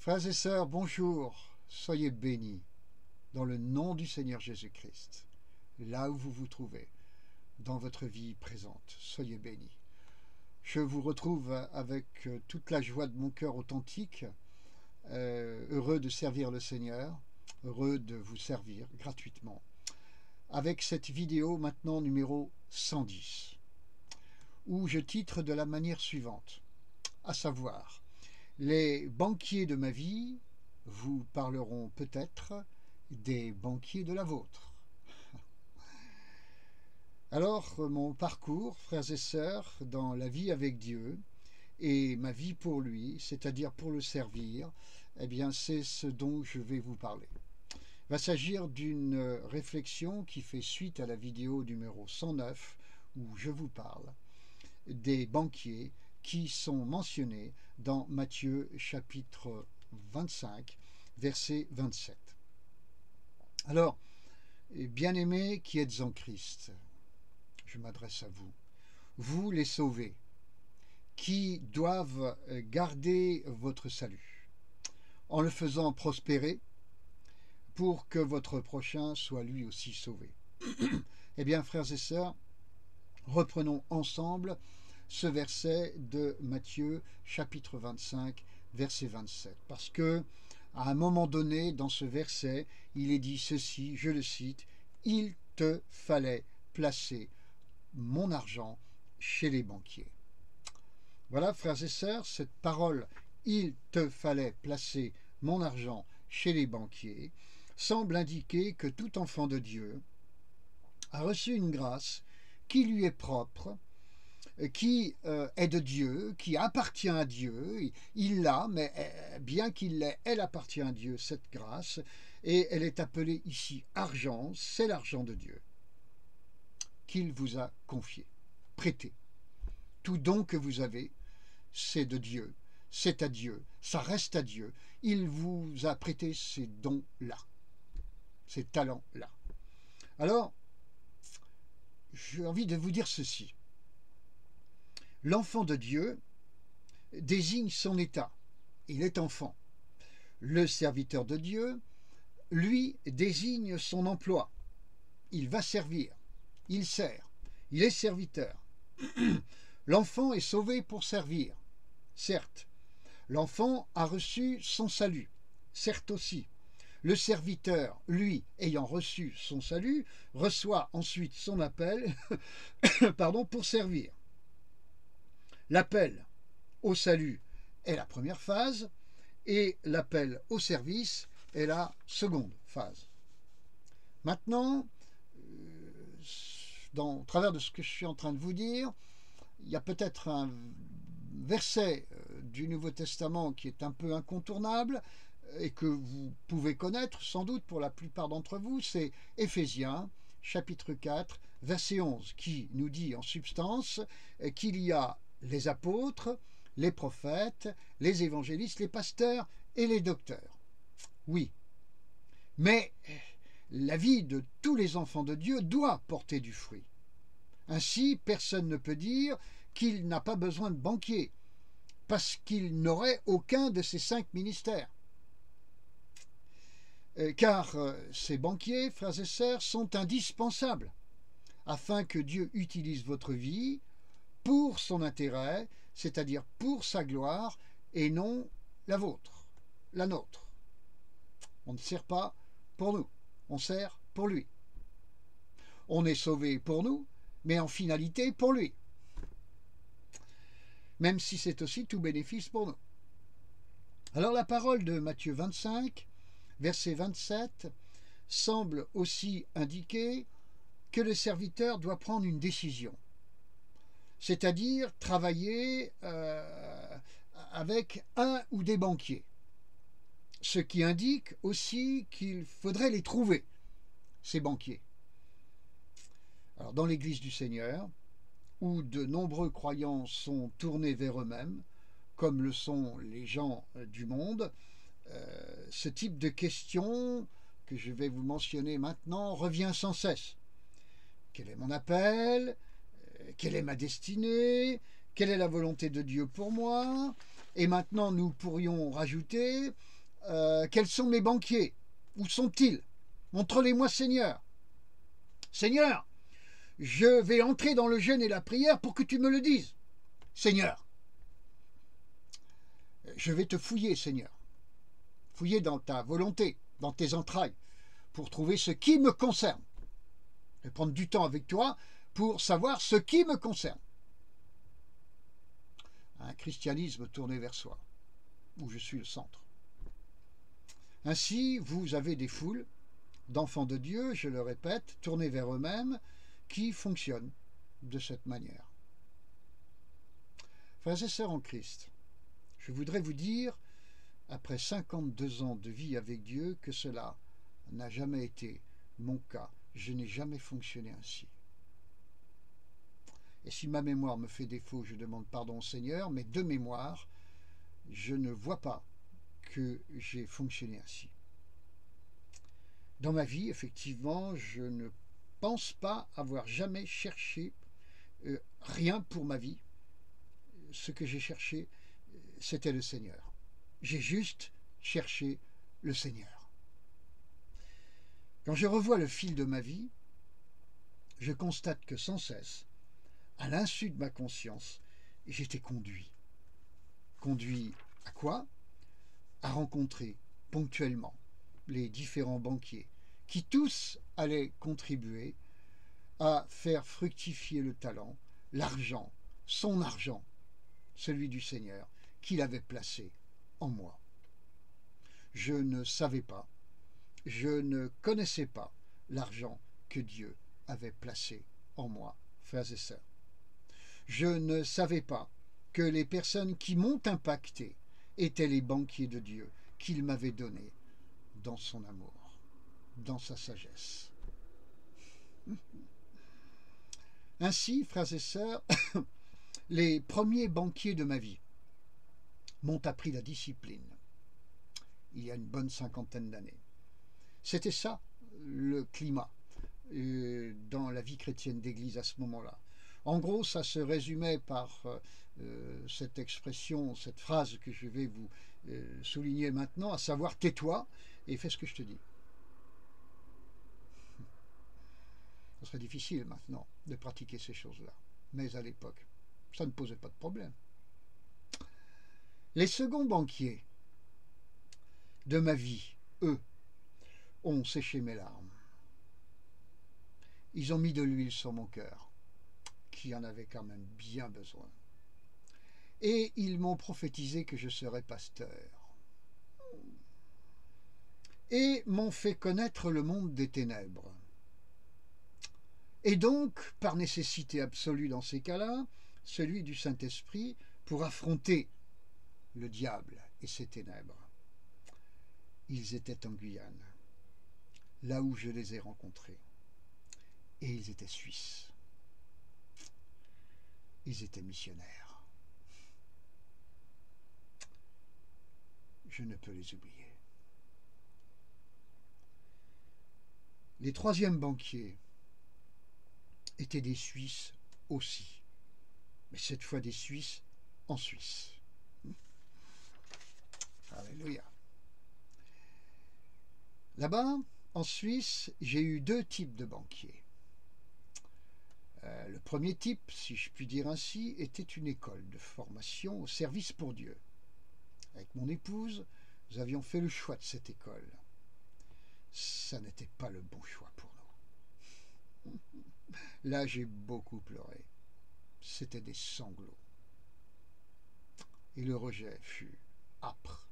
Frères et sœurs, bonjour, soyez bénis dans le nom du Seigneur Jésus-Christ, là où vous vous trouvez, dans votre vie présente, soyez bénis. Je vous retrouve avec toute la joie de mon cœur authentique, heureux de servir le Seigneur, heureux de vous servir gratuitement, avec cette vidéo maintenant numéro 110, où je titre de la manière suivante, à savoir, les banquiers de ma vie vous parleront peut-être des banquiers de la vôtre. Alors, mon parcours, frères et sœurs, dans la vie avec Dieu et ma vie pour lui, c'est-à-dire pour le servir, eh bien, c'est ce dont je vais vous parler. Il va s'agir d'une réflexion qui fait suite à la vidéo numéro 109 où je vous parle des banquiers qui sont mentionnés dans Matthieu chapitre 25, verset 27. Alors, bien-aimés qui êtes en Christ, je m'adresse à vous, vous les sauvés, qui doivent garder votre salut, en le faisant prospérer, pour que votre prochain soit lui aussi sauvé. Eh bien, frères et sœurs, reprenons ensemble ce verset de Matthieu chapitre 25 verset 27 parce que à un moment donné dans ce verset il est dit ceci, je le cite, il te fallait placer mon argent chez les banquiers. Voilà, frères et sœurs, cette parole il te fallait placer mon argent chez les banquiers semble indiquer que tout enfant de Dieu a reçu une grâce qui lui est propre, qui est de Dieu, qui appartient à Dieu. Il l'a, mais bien qu'il l'ait, elle appartient à Dieu, cette grâce, et elle est appelée ici argent, c'est l'argent de Dieu qu'il vous a confié, prêté. Tout don que vous avez, c'est de Dieu, c'est à Dieu, ça reste à Dieu. Il vous a prêté ces dons-là, ces talents-là. Alors, j'ai envie de vous dire ceci. L'enfant de Dieu désigne son état. Il est enfant. Le serviteur de Dieu, lui, désigne son emploi. Il va servir. Il sert. Il est serviteur. L'enfant est sauvé pour servir. Certes. L'enfant a reçu son salut. Certes aussi. Le serviteur, lui, ayant reçu son salut, reçoit ensuite son appel pour servir. L'appel au salut est la première phase et l'appel au service est la seconde phase. Maintenant, au travers de ce que je suis en train de vous dire, il y a peut-être un verset du Nouveau Testament qui est un peu incontournable et que vous pouvez connaître sans doute pour la plupart d'entre vous, c'est Éphésiens chapitre 4 verset 11 qui nous dit en substance qu'il y a les apôtres, les prophètes, les évangélistes, les pasteurs et les docteurs. Oui, mais la vie de tous les enfants de Dieu doit porter du fruit. Ainsi, personne ne peut dire qu'il n'a pas besoin de banquier, parce qu'il n'aurait aucun de ces 5 ministères. Car ces banquiers, frères et sœurs, sont indispensables afin que Dieu utilise votre vie pour son intérêt, c'est-à-dire pour sa gloire, et non la vôtre, la nôtre. On ne sert pas pour nous, on sert pour lui. On est sauvé pour nous, mais en finalité pour lui. Même si c'est aussi tout bénéfice pour nous. Alors la parole de Matthieu 25, verset 27, semble aussi indiquer que le serviteur doit prendre une décision. C'est-à-dire travailler avec un ou des banquiers. Ce qui indique aussi qu'il faudrait les trouver, ces banquiers. Alors, dans l'Église du Seigneur, où de nombreux croyants sont tournés vers eux-mêmes, comme le sont les gens du monde, ce type de question que je vais vous mentionner maintenant revient sans cesse. Quel est mon appel ? Quelle est ma destinée? Quelle est la volonté de Dieu pour moi? Et maintenant, nous pourrions rajouter Quels sont mes banquiers? Où sont-ils? Montre-les-moi, Seigneur. Seigneur, je vais entrer dans le jeûne et la prière pour que tu me le dises. Seigneur, je vais te fouiller, Seigneur. Fouiller dans ta volonté, dans tes entrailles, pour trouver ce qui me concerne. Je vais prendre du temps avec toi pour savoir ce qui me concerne. Un christianisme tourné vers soi, où je suis le centre. Ainsi, vous avez des foules d'enfants de Dieu, je le répète, tournés vers eux-mêmes, qui fonctionnent de cette manière. Frères et sœurs en Christ, je voudrais vous dire, après 52 ans de vie avec Dieu, que cela n'a jamais été mon cas. Je n'ai jamais fonctionné ainsi. Et si ma mémoire me fait défaut, je demande pardon au Seigneur, mais de mémoire, je ne vois pas que j'ai fonctionné ainsi. Dans ma vie, effectivement, je ne pense pas avoir jamais cherché rien pour ma vie. Ce que j'ai cherché, c'était le Seigneur. J'ai juste cherché le Seigneur. Quand je revois le fil de ma vie, je constate que sans cesse, à l'insu de ma conscience, j'étais conduit. Conduit à quoi? À rencontrer ponctuellement les différents banquiers qui tous allaient contribuer à faire fructifier le talent, l'argent, son argent, celui du Seigneur, qu'il avait placé en moi. Je ne savais pas, je ne connaissais pas l'argent que Dieu avait placé en moi, frères et sœurs. Je ne savais pas que les personnes qui m'ont impacté étaient les banquiers de Dieu qu'il m'avait donnés dans son amour, dans sa sagesse. Ainsi, frères et sœurs, les premiers banquiers de ma vie m'ont appris la discipline il y a une bonne 50aine d'années. C'était ça le climat dans la vie chrétienne d'église à ce moment-là. En gros, ça se résumait par cette expression, cette phrase que je vais vous souligner maintenant, à savoir tais-toi et fais ce que je te dis. Ce serait difficile maintenant de pratiquer ces choses-là, mais à l'époque, ça ne posait pas de problème. Les seconds banquiers de ma vie, eux, ont séché mes larmes. Ils ont mis de l'huile sur mon cœur, qui en avait quand même bien besoin. Et ils m'ont prophétisé que je serais pasteur. Et m'ont fait connaître le monde des ténèbres. Et donc, par nécessité absolue dans ces cas-là, celui du Saint-Esprit pour affronter le diable et ses ténèbres. Ils étaient en Guyane, là où je les ai rencontrés. Et ils étaient suisses. Ils étaient missionnaires. Je ne peux les oublier. Les troisièmes banquiers étaient des Suisses aussi, mais cette fois des Suisses en Suisse. Alléluia. Là-bas, en Suisse, j'ai eu deux types de banquiers. Le premier type, si je puis dire ainsi, était une école de formation au service pour Dieu. Avec mon épouse, nous avions fait le choix de cette école. Ça n'était pas le bon choix pour nous. Là, j'ai beaucoup pleuré. C'était des sanglots. Et le rejet fut âpre.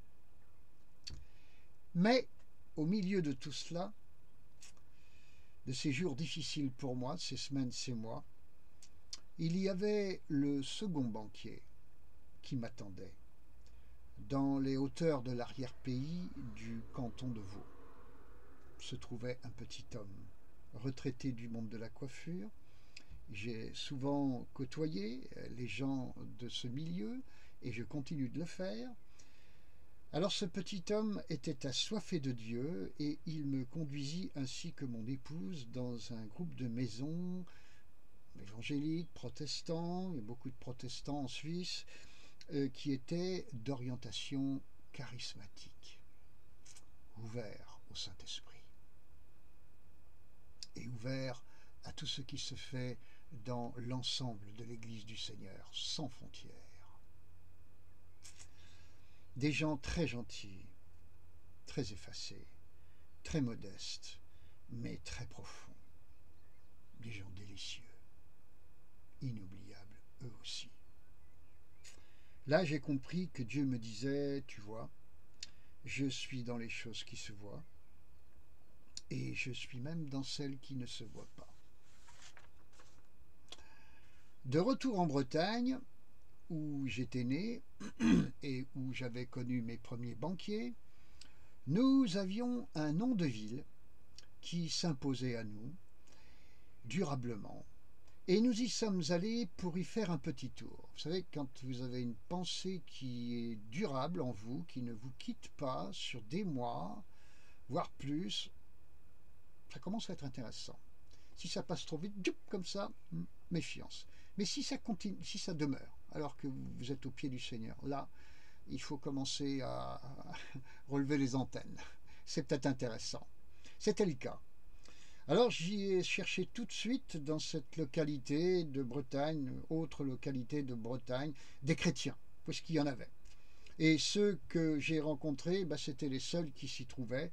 Mais, au milieu de tout cela, de ces jours difficiles pour moi, ces semaines, ces mois, il y avait le second banquier qui m'attendait, dans les hauteurs de l'arrière-pays du canton de Vaud. Se trouvait un petit homme, retraité du monde de la coiffure. J'ai souvent côtoyé les gens de ce milieu et je continue de le faire. Alors ce petit homme était assoiffé de Dieu et il me conduisit ainsi que mon épouse dans un groupe de maisons évangéliques, protestants, il y a beaucoup de protestants en Suisse, qui étaient d'orientation charismatique. ouvert au Saint-Esprit et ouvert à tout ce qui se fait dans l'ensemble de l'Église du Seigneur, sans frontières. Des gens très gentils, très effacés, très modestes, mais très profonds. Des gens délicieux, inoubliables eux aussi. Là, j'ai compris que Dieu me disait, tu vois, je suis dans les choses qui se voient et je suis même dans celles qui ne se voient pas. De retour en Bretagne, où j'étais né et où j'avais connu mes premiers banquiers, nous avions un nom de ville qui s'imposait à nous durablement. Et nous y sommes allés pour y faire un petit tour. Vous savez, quand vous avez une pensée qui est durable en vous, qui ne vous quitte pas sur des mois, voire plus, ça commence à être intéressant. Si ça passe trop vite, comme ça, méfiance. Mais si ça continue, si ça demeure, alors que vous êtes au pied du Seigneur, là, il faut commencer à relever les antennes. C'est peut-être intéressant. C'était le cas. Alors j'y ai cherché tout de suite dans cette localité de Bretagne, autre localité de Bretagne, des chrétiens, puisqu'il y en avait. Et ceux que j'ai rencontrés, c'était les seuls qui s'y trouvaient.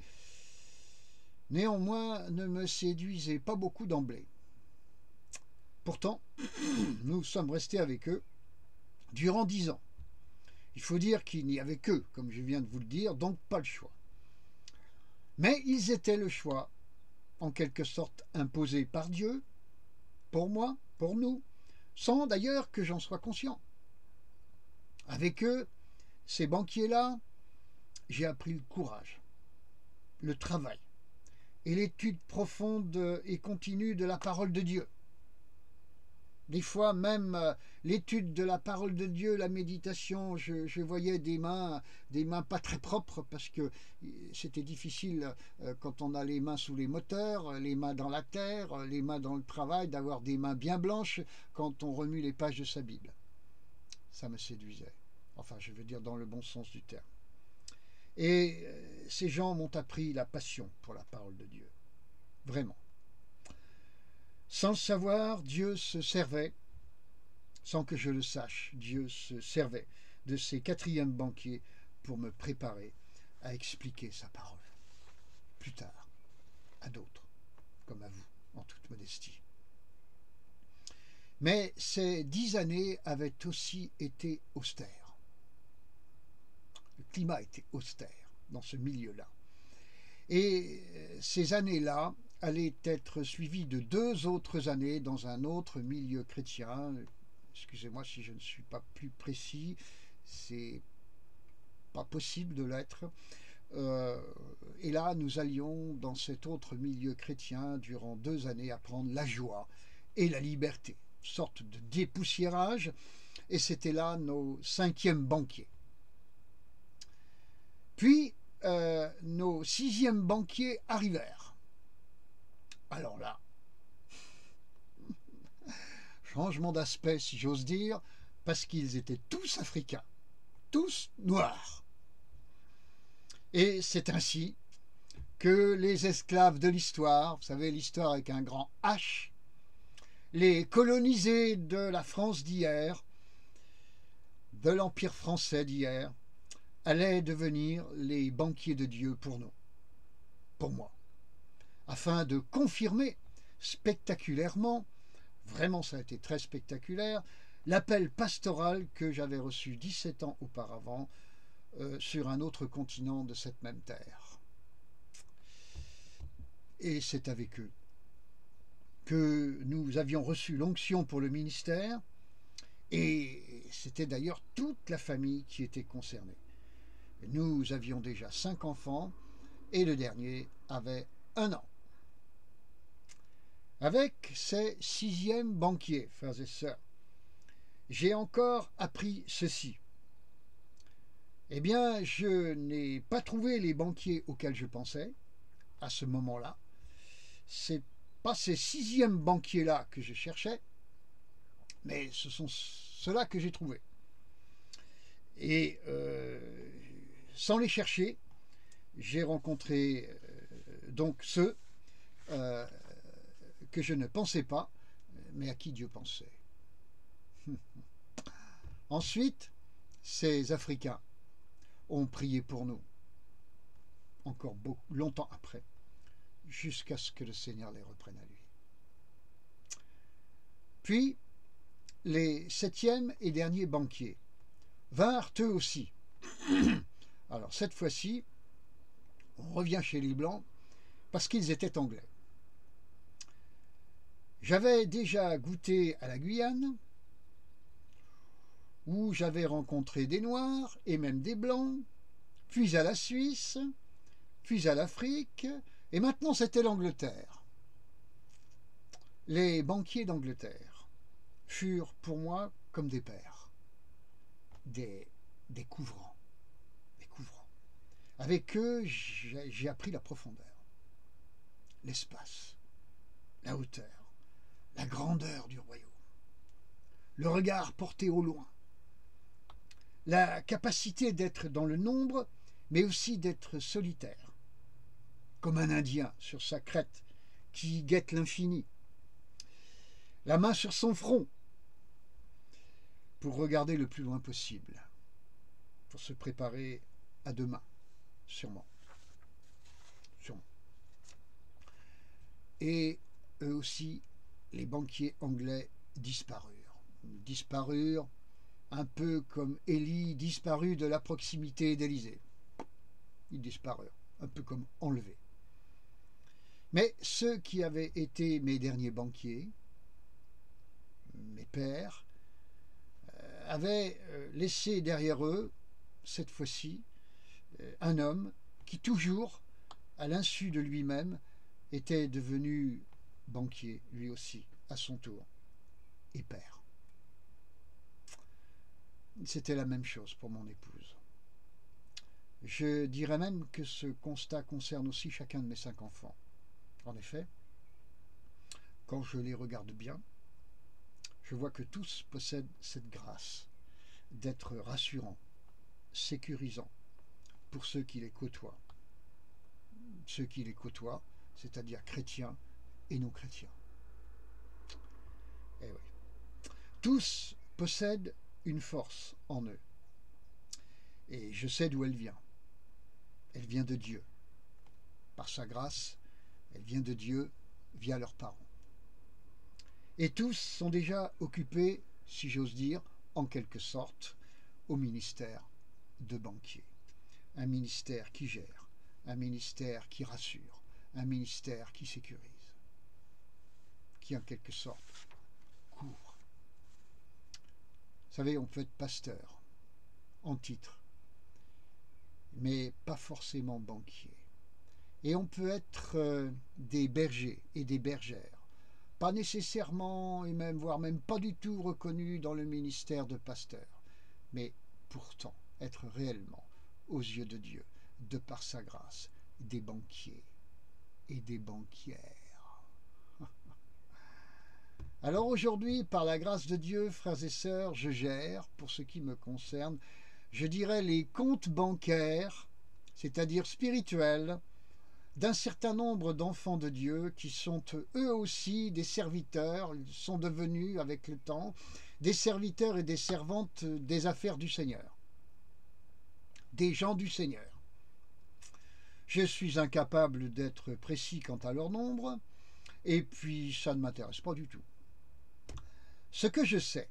Néanmoins, ne me séduisaient pas beaucoup d'emblée. Pourtant, nous sommes restés avec eux durant 10 ans. Il faut dire qu'il n'y avait qu'eux, comme je viens de vous le dire, donc pas le choix. Mais ils étaient le choix, en quelque sorte imposé par Dieu, pour moi, pour nous, sans d'ailleurs que j'en sois conscient. Avec eux, ces banquiers-là, j'ai appris le courage, le travail et l'étude profonde et continue de la parole de Dieu. Des fois même l'étude de la parole de Dieu, la méditation, je voyais des mains pas très propres parce que c'était difficile quand on a les mains sous les moteurs, les mains dans la terre, les mains dans le travail, d'avoir des mains bien blanches quand on remue les pages de sa Bible. Ça me séduisait. Enfin, je veux dire dans le bon sens du terme. Et ces gens m'ont appris la passion pour la parole de Dieu. Vraiment. Sans le savoir, Dieu se servait, sans que je le sache, Dieu se servait de ces quatrièmes banquiers pour me préparer à expliquer sa parole. Plus tard, à d'autres, comme à vous, en toute modestie. Mais ces 10 années avaient aussi été austères. Le climat était austère dans ce milieu-là. Et ces années-là allaient être suivies de 2 autres années dans un autre milieu chrétien. Excusez-moi si je ne suis pas plus précis, c'est pas possible de l'être. Et là, nous allions dans cet autre milieu chrétien durant 2 années apprendre la joie et la liberté, une sorte de dépoussiérage, et c'était là nos 5e banquiers. Puis, nos 6e banquiers arrivèrent. Alors là, changement d'aspect si j'ose dire, parce qu'ils étaient tous africains, tous noirs. Et c'est ainsi que les esclaves de l'histoire, vous savez l'histoire avec un grand H, les colonisés de la France d'hier, de l'Empire français d'hier, allaient devenir les banquiers de Dieu pour nous, pour moi, afin de confirmer spectaculairement, vraiment ça a été très spectaculaire, l'appel pastoral que j'avais reçu 17 ans auparavant sur un autre continent de cette même terre. Et c'est avec eux que nous avions reçu l'onction pour le ministère, et c'était d'ailleurs toute la famille qui était concernée. Nous avions déjà 5 enfants, et le dernier avait 1 an. Avec ces 6e banquiers, frères et sœurs, j'ai encore appris ceci. Eh bien, je n'ai pas trouvé les banquiers auxquels je pensais à ce moment-là. C'est pas ces 6e banquiers-là que je cherchais, mais ce sont ceux-là que j'ai trouvés. Et sans les chercher, j'ai rencontré donc ceux que je ne pensais pas, mais à qui Dieu pensait. Ensuite, ces Africains ont prié pour nous, encore longtemps après, jusqu'à ce que le Seigneur les reprenne à lui. Puis, les septièmes et derniers banquiers vinrent eux aussi. Alors, cette fois-ci, on revient chez les Blancs parce qu'ils étaient anglais. J'avais déjà goûté à la Guyane, où j'avais rencontré des Noirs et même des Blancs, puis à la Suisse, puis à l'Afrique, et maintenant c'était l'Angleterre. Les banquiers d'Angleterre furent pour moi comme des pères, des couvrants, des couvrants. Avec eux, j'ai appris la profondeur, l'espace, la hauteur, la grandeur du royaume, le regard porté au loin, la capacité d'être dans le nombre, mais aussi d'être solitaire, comme un Indien sur sa crête qui guette l'infini, la main sur son front pour regarder le plus loin possible, pour se préparer à demain, sûrement. Sûrement. Et eux aussi, les banquiers anglais disparurent un peu comme Élie disparut de la proximité d'Élysée. Ils disparurent, un peu comme enlevés. Mais ceux qui avaient été mes derniers banquiers, mes pères, avaient laissé derrière eux, cette fois-ci, un homme qui toujours, à l'insu de lui-même, était devenu banquier, lui aussi, à son tour, et père. C'était la même chose pour mon épouse. Je dirais même que ce constat concerne aussi chacun de mes 5 enfants. En effet, quand je les regarde bien, je vois que tous possèdent cette grâce d'être rassurants, sécurisants pour ceux qui les côtoient. Ceux qui les côtoient, c'est-à-dire chrétiens et non chrétiens. Eh oui. Tous possèdent une force en eux. Et je sais d'où elle vient. Elle vient de Dieu. Par sa grâce, elle vient de Dieu via leurs parents. Et tous sont déjà occupés, si j'ose dire, en quelque sorte, au ministère de banquier. Un ministère qui gère, un ministère qui rassure, un ministère qui sécurise, qui en quelque sorte couvre. Vous savez, on peut être pasteur en titre, mais pas forcément banquier. Et on peut être des bergers et des bergères, pas nécessairement et même voire même pas du tout reconnus dans le ministère de pasteur, mais pourtant être réellement, aux yeux de Dieu, de par sa grâce, des banquiers et des banquières. Alors aujourd'hui, par la grâce de Dieu, frères et sœurs, je gère, pour ce qui me concerne, je dirais les comptes bancaires, c'est-à-dire spirituels, d'un certain nombre d'enfants de Dieu qui sont eux aussi des serviteurs, ils sont devenus avec le temps des serviteurs et des servantes des affaires du Seigneur, des gens du Seigneur. Je suis incapable d'être précis quant à leur nombre, et puis ça ne m'intéresse pas du tout. Ce que je sais,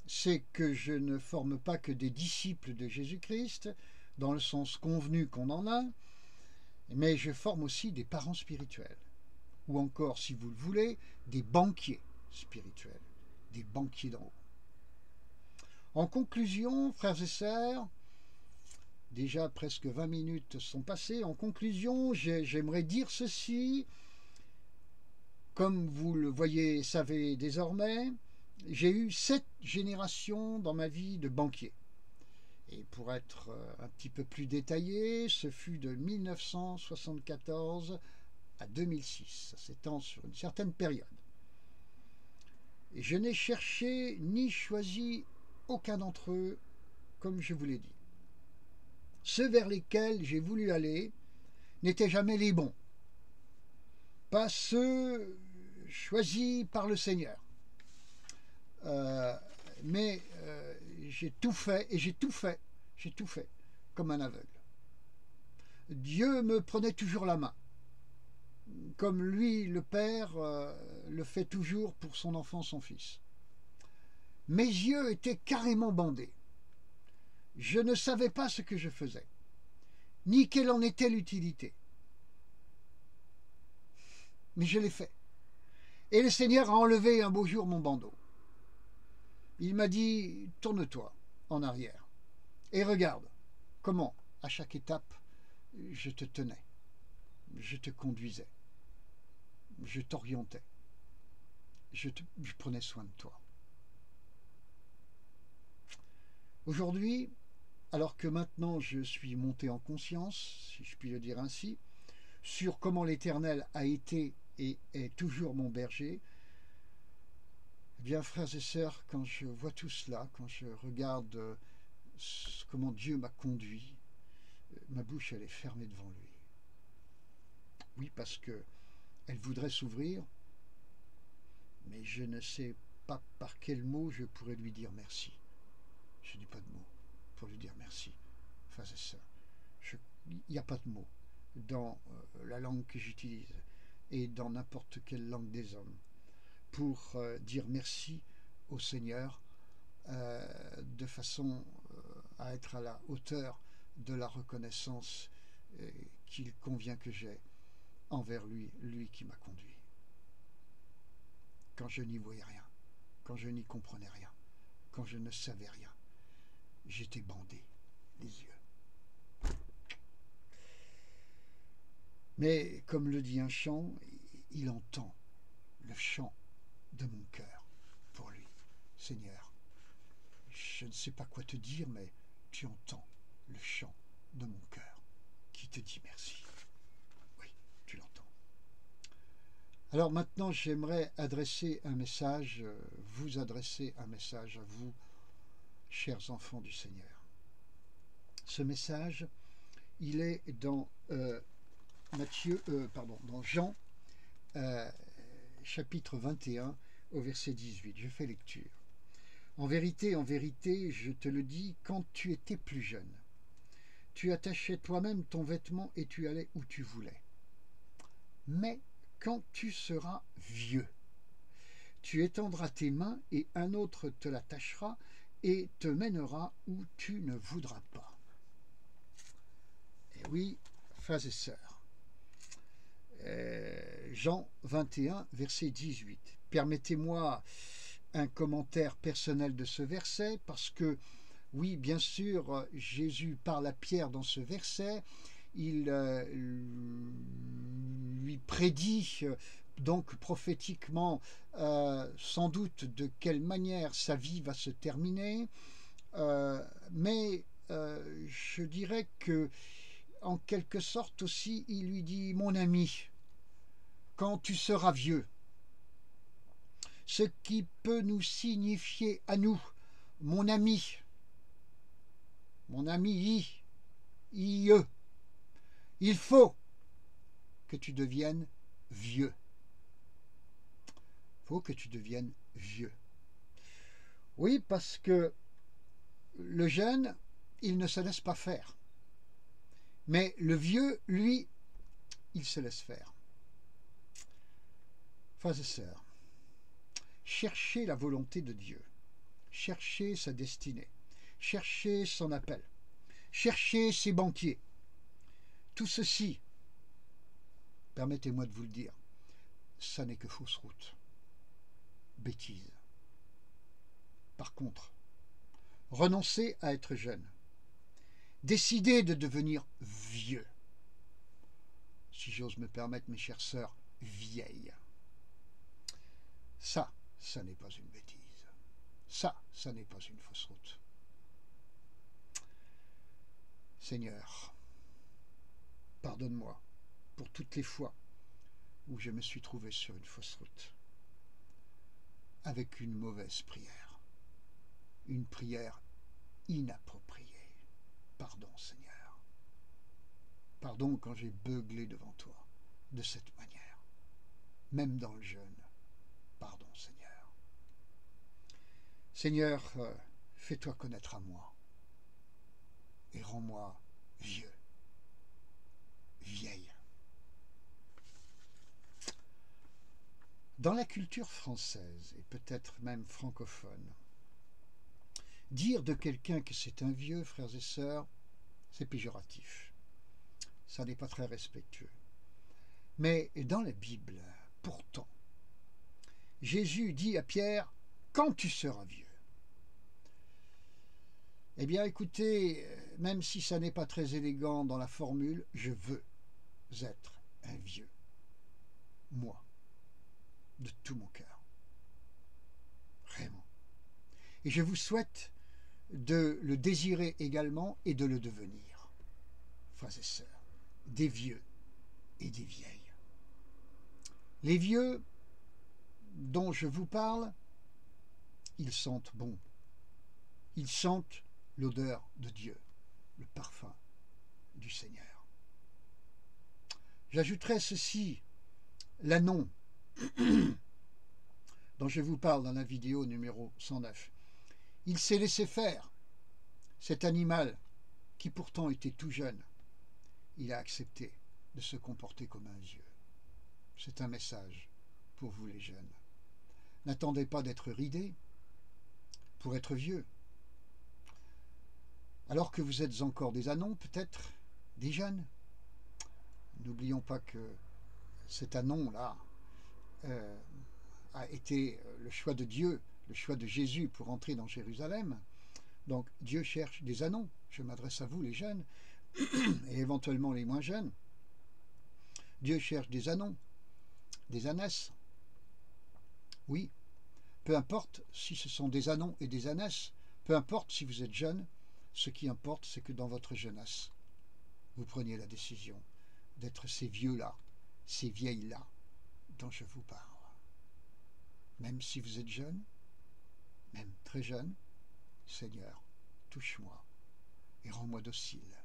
c'est que je ne forme pas que des disciples de Jésus-Christ, dans le sens convenu qu'on en a, mais je forme aussi des parents spirituels, ou encore, si vous le voulez, des banquiers spirituels, des banquiers d'en haut. En conclusion, frères et sœurs, déjà presque 20 minutes sont passées, en conclusion, j'aimerais dire ceci, comme vous le voyez, savez désormais, j'ai eu 7 générations dans ma vie de banquiers. Et pour être un petit peu plus détaillé, ce fut de 1974 à 2006. Ça s'étend sur une certaine période. Et je n'ai cherché ni choisi aucun d'entre eux, comme je vous l'ai dit. Ceux vers lesquels j'ai voulu aller n'étaient jamais les bons, pas ceux choisis par le Seigneur. Mais j'ai tout fait, et j'ai tout fait comme un aveugle. Dieu me prenait toujours la main, comme lui, le Père, le fait toujours pour son enfant, son fils. Mes yeux étaient carrément bandés. Je ne savais pas ce que je faisais, ni quelle en était l'utilité. Mais je l'ai fait. Et le Seigneur a enlevé un beau jour mon bandeau. Il m'a dit, tourne-toi en arrière et regarde comment, à chaque étape, je te tenais, je te conduisais, je t'orientais, je prenais soin de toi. Aujourd'hui, alors que maintenant je suis monté en conscience, si je puis le dire ainsi, sur comment l'Éternel a été et est toujours mon berger, eh bien, frères et sœurs, quand je vois tout cela, quand je regarde comment Dieu m'a conduit, ma bouche, elle est fermée devant lui. Oui, parce que elle voudrait s'ouvrir, mais je ne sais pas par quel mot je pourrais lui dire merci. Je n'ai pas de mots pour lui dire merci, frères et sœurs. Il n'y a pas de mots dans la langue que j'utilise et dans n'importe quelle langue des hommes pour dire merci au Seigneur de façon à être à la hauteur de la reconnaissance qu'il convient que j'ai envers lui, lui qui m'a conduit. Quand je n'y voyais rien, quand je n'y comprenais rien, quand je ne savais rien, j'étais bandé les yeux. Mais comme le dit un chant, il entend le chant de mon cœur pour lui. Seigneur, je ne sais pas quoi te dire, mais tu entends le chant de mon cœur qui te dit merci. Oui, tu l'entends. Alors maintenant, j'aimerais adresser un message, vous adresser un message à vous, chers enfants du Seigneur. Ce message, il est dans dans Jean, chapitre 21, au verset 18. Je fais lecture. En vérité, je te le dis, quand tu étais plus jeune, tu attachais toi-même ton vêtement et tu allais où tu voulais. Mais quand tu seras vieux, tu étendras tes mains et un autre te l'attachera et te mènera où tu ne voudras pas. Et oui, frères et sœurs, Jean 21, verset 18. Permettez-moi un commentaire personnel de ce verset parce que, oui, bien sûr, Jésus parle à Pierre dans ce verset, il lui prédit donc prophétiquement sans doute de quelle manière sa vie va se terminer, mais je dirais que en quelque sorte aussi il lui dit mon ami, quand tu seras vieux, ce qui peut nous signifier à nous, mon ami IE, il faut que tu deviennes vieux. Il faut que tu deviennes vieux. Oui, parce que le jeune, il ne se laisse pas faire. Mais le vieux, lui, il se laisse faire. Frères et sœurs, cherchez la volonté de Dieu. Cherchez sa destinée. Cherchez son appel. Cherchez ses banquiers. Tout ceci, permettez-moi de vous le dire, ça n'est que fausse route. Bêtise. Par contre, renoncez à être jeune. Décidez de devenir vieux. Si j'ose me permettre, mes chères sœurs, vieilles. Ça n'est pas une bêtise. Ça n'est pas une fausse route. Seigneur, pardonne-moi pour toutes les fois où je me suis trouvé sur une fausse route, avec une mauvaise prière, une prière inappropriée. Pardon, Seigneur. Pardon. Pardon quand j'ai beuglé devant toi de cette manière, même dans le jeûne. Pardon, Seigneur. Seigneur, fais-toi connaître à moi et rends-moi vieux, vieille. Dans la culture française, et peut-être même francophone, dire de quelqu'un que c'est un vieux, frères et sœurs, c'est péjoratif. Ça n'est pas très respectueux. Mais dans la Bible, pourtant, Jésus dit à Pierre, « Quand tu seras vieux ?» Eh bien, écoutez, même si ça n'est pas très élégant dans la formule, je veux être un vieux. Moi, de tout mon cœur. Vraiment. Et je vous souhaite de le désirer également et de le devenir, frères et sœurs, des vieux et des vieilles. Les vieux dont je vous parle, ils sentent bon. Ils sentent l'odeur de Dieu, le parfum du Seigneur. J'ajouterai ceci, l'ânon dont je vous parle dans la vidéo numéro 109. Il s'est laissé faire, cet animal qui pourtant était tout jeune. Il a accepté de se comporter comme un vieux. C'est un message pour vous les jeunes. N'attendez pas d'être ridés pour être vieux. Alors que vous êtes encore des ânons, peut-être des jeunes. N'oublions pas que cet ânon-là a été le choix de Dieu, le choix de Jésus pour entrer dans Jérusalem. Donc Dieu cherche des ânons. Je m'adresse à vous les jeunes et éventuellement les moins jeunes. Dieu cherche des ânons, des ânesses. Oui, peu importe si ce sont des ânons et des ânesses, peu importe si vous êtes jeune, ce qui importe c'est que dans votre jeunesse, vous preniez la décision d'être ces vieux-là, ces vieilles-là dont je vous parle. Même si vous êtes jeune, même très jeune, Seigneur, touche-moi et rends-moi docile.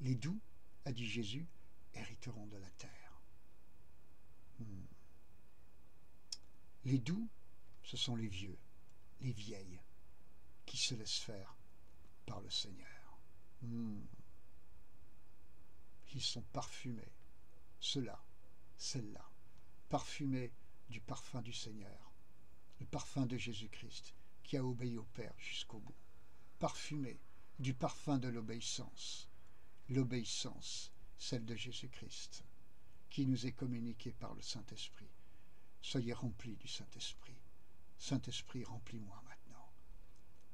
Les doux, a dit Jésus, hériteront de la terre. Les doux, ce sont les vieux, les vieilles, qui se laissent faire par le Seigneur. Ils sont parfumés, ceux-là, celles-là, parfumés du parfum du Seigneur, le parfum de Jésus-Christ, qui a obéi au Père jusqu'au bout, parfumés du parfum de l'obéissance, celle de Jésus-Christ, qui nous est communiquée par le Saint-Esprit. Soyez remplis du Saint-Esprit. Saint-Esprit, remplis-moi maintenant,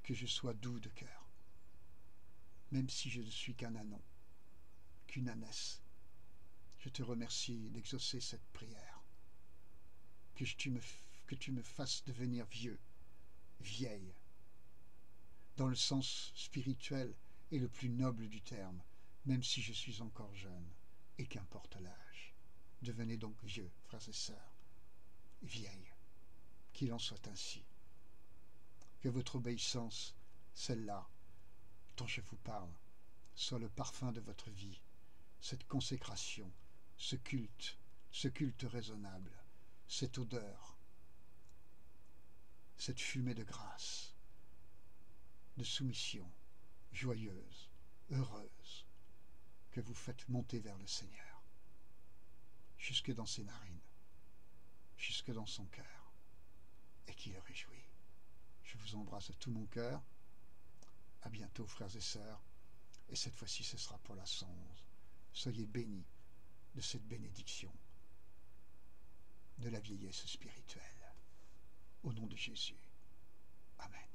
que je sois doux de cœur, même si je ne suis qu'un ânon, qu'une ânesse. Je te remercie d'exaucer cette prière, que tu me fasses devenir vieux, vieille, dans le sens spirituel et le plus noble du terme, même si je suis encore jeune, et qu'importe l'âge. Devenez donc vieux, frères et sœurs, vieilles, qu'il en soit ainsi. Que votre obéissance, celle-là dont je vous parle, soit le parfum de votre vie, cette consécration, ce culte raisonnable, cette odeur, cette fumée de grâce, de soumission, joyeuse, heureuse, que vous faites monter vers le Seigneur, jusque dans ses narines, jusque dans son cœur, et qui le réjouit. Je vous embrasse de tout mon cœur. À bientôt, frères et sœurs, et cette fois-ci ce sera pour la 111. Soyez bénis de cette bénédiction de la vieillesse spirituelle. Au nom de Jésus. Amen.